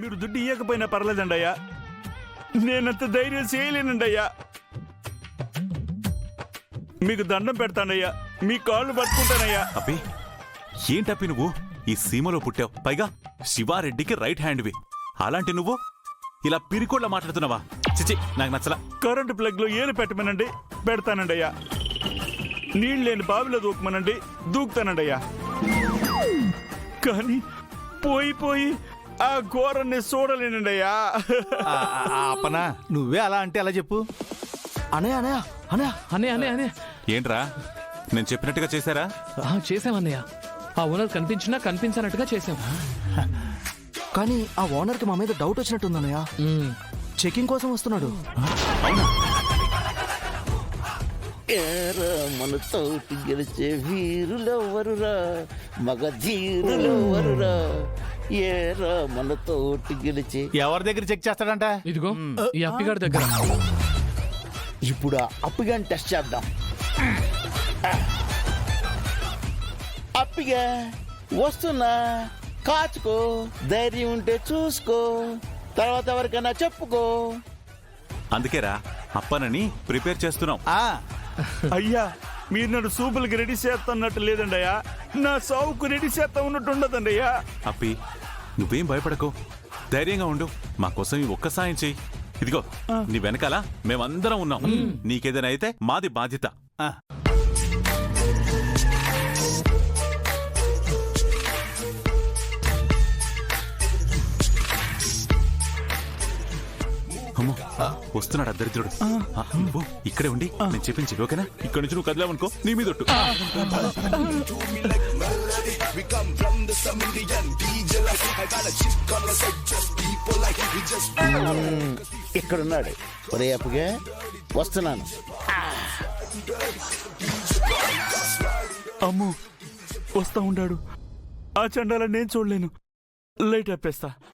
మీరు దుడ్డు ఇయ్యకపోయినా పర్లేదండి అయ్యా, నేనంత ధైర్యం చేయలేనండి అయ్యా. మీకు దండం పెడతానయ్యా, మీ కాళ్ళు పట్టుకుంటానయ్యా. అబ్బి ఏంటప్పి నువ్వు ఈ సీమలో పుట్టావు, పైగా శివారెడ్డికి రైట్ హ్యాండ్వి. అలాంటి నువ్వు ఇలా పిరికోళ్ళ మాట్లాడుతున్నావా? చిచి, నాకు నచ్చలా. కరెంటు ప్లగ్ లో ఏలు పెట్టమనండి, పెడతానండి అయ్యా. నీళ్ళు లేని బావిలో దూకమనండి, దూకుతానండి అయ్యా. కానీ పోయి ఆ ఘోరాన్ని చూడలేనండి అయ్యా. అప్పనా నువ్వే అలా అంటే అలా చెప్పు. అనయ్య అనయ్య అనయ్య అన్నయ్య అన్నయ్య అన్నయ్య ఏంట్రా, నేను చెప్పినట్టుగా చేశారా? చేసామన్నయ్య. ఆ ఓనర్ కనిపించినా కనిపించనట్టుగా చేసాం. కానీ ఆ ఓనర్ కి మా మీద డౌట్ వచ్చినట్టుంది అన్నయ్య. చెకింగ్ కోసం వస్తున్నాడు. మనతోటి గెలిచే వీరులెవరురా, మగ ధీరులెవరురా, ఏరా మనతోటి గెలిచే. ఎవరి దగ్గర చెక్ చేస్తాడంట? ఇదిగో ఈ అప్పిగాడి దగ్గర. ఇప్పుడు ఆ అప్పిగాని టెస్ట్ చేద్దాం. అప్పిగా వస్తున్నా, కాచుకో, ధైర్యం ఉంటే చూసుకో, తర్వాత ఎవరికైనా చెప్పుకో. అందుకేరా అప్పనని ప్రిపేర్ చేస్తున్నాం. అయ్యా, మీరు నన్ను సూపులకి రెడీ చేస్తున్నట్టు లేదండి అయ్యా, నా సావుకు రెడీ చేస్తా ఉన్నట్టు ఉండదండి అయ్యా. అప్పి నువ్వేం భయపడకు, ధైర్యంగా ఉండు. మా కోసం ఈ ఒక్క సాయం చెయ్యి. ఇదిగో నీ వెనకాల మేమందరం ఉన్నాం. నీకేదైనా అయితే మాది బాధ్యత. అమ్మో, వస్తున్నాడు దరిద్రుడు. నువ్వు ఇక్కడే ఉండి నేను చెప్పించి ఓకేనా? ఇక్కడ నుంచి నువ్వు కదిలావనుకో నీ మీద ఒట్టు. ఇక్కడున్నాడు. ఒరే అప్పగా వస్తున్నాను. అమ్మో, వస్తా ఉండాడు. ఆ చండాల నేను చూడలేను. లైట్ ఆపేస్తా.